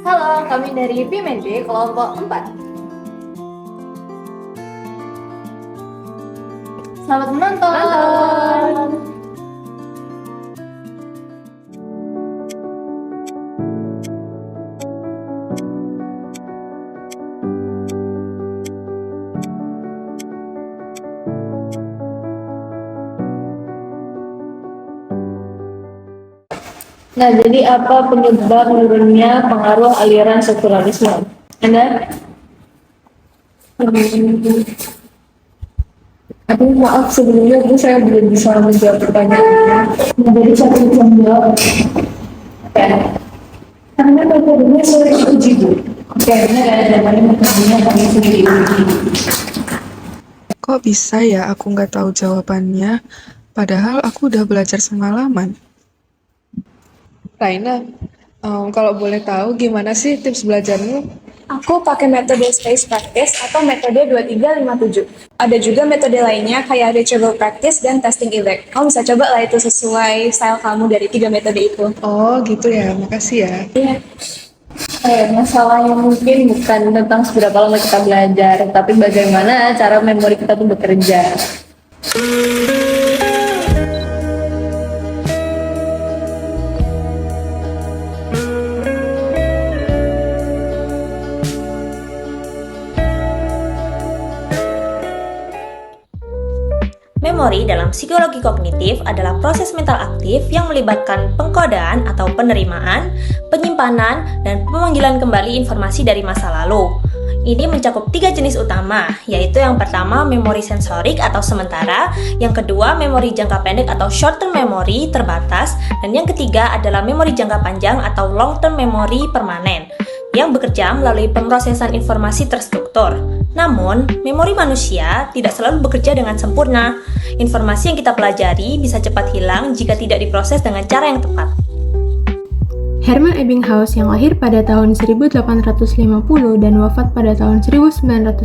Halo, kami dari PMD kelompok 4. Selamat menonton. Nah, jadi apa penyebab menurunnya pengaruh aliran sekularisme? Anda? Aduh, maaf sebelumnya saya belum bisa menjawab pertanyaan. Jadi saya bisa menjawab. Oke. Karena metodenya sudah diuji, Bu. Oke, benar ya, jawabannya metodenya kami sudah diuji. Kok bisa ya aku nggak tahu jawabannya? Padahal aku udah belajar semalaman. Raina, kalau boleh tahu gimana sih tips belajarmu? Aku pakai metode space practice atau metode 2357. Ada juga metode lainnya kayak reachable practice dan testing effect. Kamu bisa coba lah itu sesuai style kamu dari 3 metode itu. Oh gitu ya, makasih ya. Iya. Masalahnya mungkin bukan tentang seberapa lama kita belajar, tapi bagaimana cara memori kita tuh bekerja. Memori dalam psikologi kognitif adalah proses mental aktif yang melibatkan pengkodaan atau penerimaan, penyimpanan, dan pemanggilan kembali informasi dari masa lalu. Ini mencakup 3 jenis utama, yaitu yang pertama memori sensorik atau sementara, yang kedua memori jangka pendek atau short term memory terbatas, dan yang ketiga adalah memori jangka panjang atau long term memory permanen, yang bekerja melalui pemrosesan informasi terstruktur. Namun, memori manusia tidak selalu bekerja dengan sempurna. Informasi yang kita pelajari bisa cepat hilang jika tidak diproses dengan cara yang tepat. Hermann Ebbinghaus yang lahir pada tahun 1850 dan wafat pada tahun 1909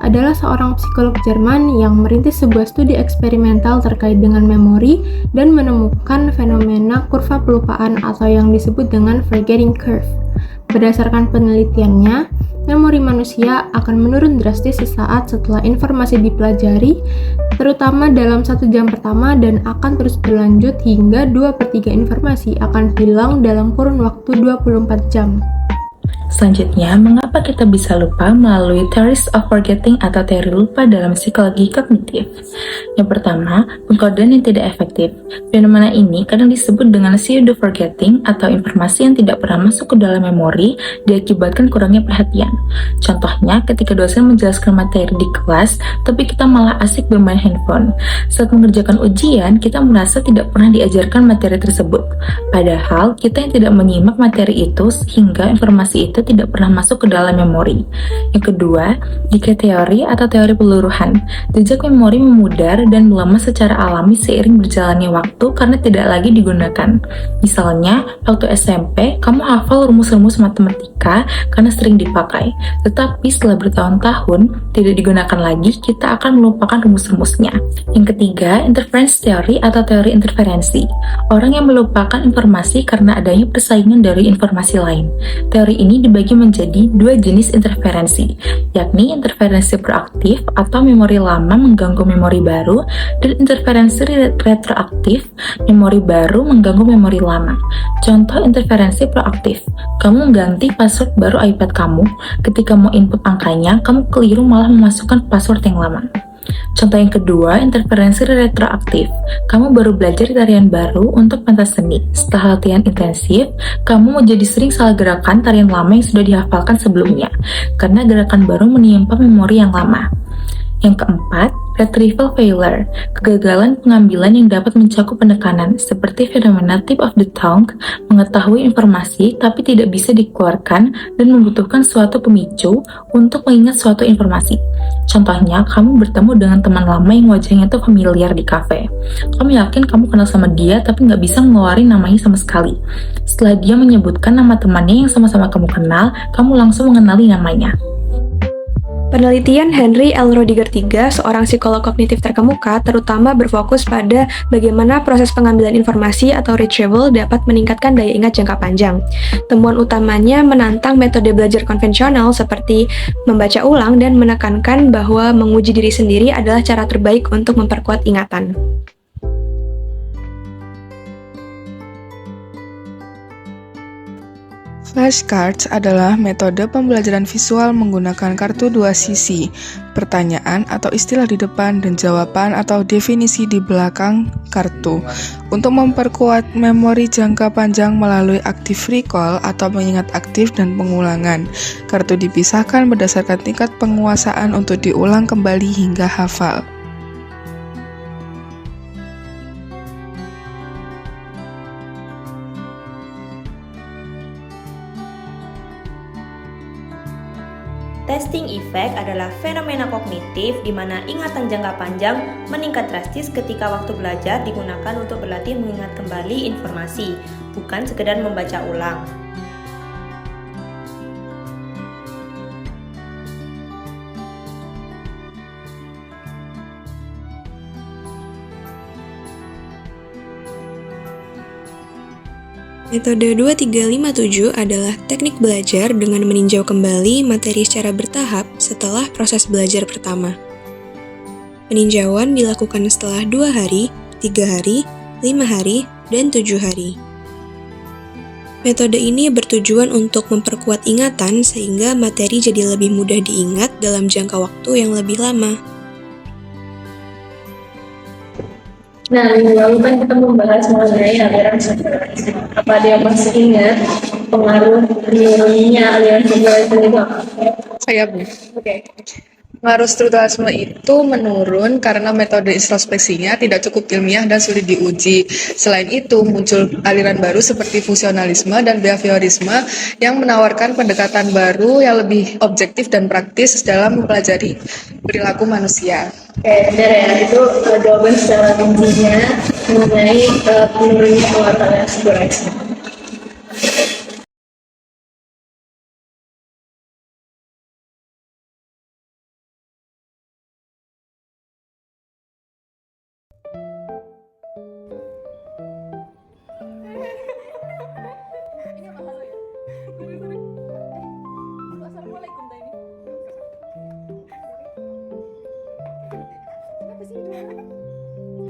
adalah seorang psikolog Jerman yang merintis sebuah studi eksperimental terkait dengan memori dan menemukan fenomena kurva pelupaan atau yang disebut dengan forgetting curve. Berdasarkan penelitiannya, memori manusia akan menurun drastis sesaat setelah informasi dipelajari, terutama dalam 1 jam pertama, dan akan terus berlanjut hingga 2/3 informasi akan hilang dalam kurun waktu 24 jam. Selanjutnya, mengapa kita bisa lupa melalui theories of forgetting atau teori lupa dalam psikologi kognitif? Yang pertama, pengkodean yang tidak efektif. Fenomena ini kadang disebut dengan pseudo forgetting atau informasi yang tidak pernah masuk ke dalam memori diakibatkan kurangnya perhatian. Contohnya, ketika dosen menjelaskan materi di kelas, tapi kita malah asik bermain handphone. Saat mengerjakan ujian, kita merasa tidak pernah diajarkan materi tersebut. Padahal, kita yang tidak menyimak materi itu sehingga informasi itu tidak pernah masuk ke dalam memori. Yang kedua, decay teori atau teori peluruhan. Jejak memori memudar dan melemah secara alami seiring berjalannya waktu karena tidak lagi digunakan. Misalnya, waktu SMP, kamu hafal rumus-rumus matematika karena sering dipakai. Tetapi setelah bertahun-tahun tidak digunakan lagi, kita akan melupakan rumus-rumusnya. Yang ketiga, interference theory atau teori interferensi. Orang yang melupakan informasi karena adanya persaingan dari informasi lain. Teori ini dibagi menjadi 2 jenis interferensi, yakni interferensi proaktif atau memori lama mengganggu memori baru, dan interferensi retroaktif, memori baru mengganggu memori lama. Contoh interferensi proaktif, kamu mengganti password baru iPad kamu, ketika mau input angkanya, kamu keliru malah memasukkan password yang lama. Contoh yang kedua, interferensi retroaktif. Kamu baru belajar tarian baru untuk pentas seni. Setelah latihan intensif, kamu menjadi sering salah gerakan tarian lama yang sudah dihafalkan sebelumnya, karena gerakan baru menimpa memori yang lama. Yang keempat, retrieval failure, kegagalan pengambilan yang dapat mencakup penekanan, seperti fenomena tip of the tongue, mengetahui informasi tapi tidak bisa dikeluarkan dan membutuhkan suatu pemicu untuk mengingat suatu informasi. Contohnya, kamu bertemu dengan teman lama yang wajahnya tuh familiar di kafe. Kamu yakin kamu kenal sama dia tapi nggak bisa ngeluarin namanya sama sekali. Setelah dia menyebutkan nama temannya yang sama-sama kamu kenal, kamu langsung mengenali namanya. Penelitian Henry L. Roediger III, seorang psikolog kognitif terkemuka, terutama berfokus pada bagaimana proses pengambilan informasi atau retrieval dapat meningkatkan daya ingat jangka panjang. Temuan utamanya menantang metode belajar konvensional seperti membaca ulang dan menekankan bahwa menguji diri sendiri adalah cara terbaik untuk memperkuat ingatan. Flashcards adalah metode pembelajaran visual menggunakan kartu dua sisi, pertanyaan atau istilah di depan, dan jawaban atau definisi di belakang kartu, untuk memperkuat memori jangka panjang melalui active recall atau mengingat aktif dan pengulangan. Kartu dipisahkan berdasarkan tingkat penguasaan untuk diulang kembali hingga hafal. Testing effect adalah fenomena kognitif di mana ingatan jangka panjang meningkat drastis ketika waktu belajar digunakan untuk berlatih mengingat kembali informasi, bukan sekedar membaca ulang. Metode 2357 adalah teknik belajar dengan meninjau kembali materi secara bertahap setelah proses belajar pertama. Peninjauan dilakukan setelah 2 hari, 3 hari, 5 hari, dan 7 hari. Metode ini bertujuan untuk memperkuat ingatan sehingga materi jadi lebih mudah diingat dalam jangka waktu yang lebih lama. Nah, minggu lalu kan kita membahas mengenai aliran sirkulasi. Apa dia masih ingat pengaruh menurunnya aliran sirkulasi itu apa? Saya Bu. Oke. Pengaruh strukturalisme itu menurun karena metode introspeksinya tidak cukup ilmiah dan sulit diuji. Selain itu, muncul aliran baru seperti fungsionalisme dan behaviorisme yang menawarkan pendekatan baru yang lebih objektif dan praktis dalam mempelajari perilaku manusia. Oke, benar ya. Itu jawaban secara intinya mengenai menurunnya pengaruh aliran sirkulasi.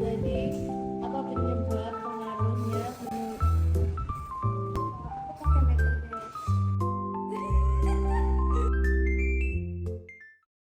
Jadi, apa penyebab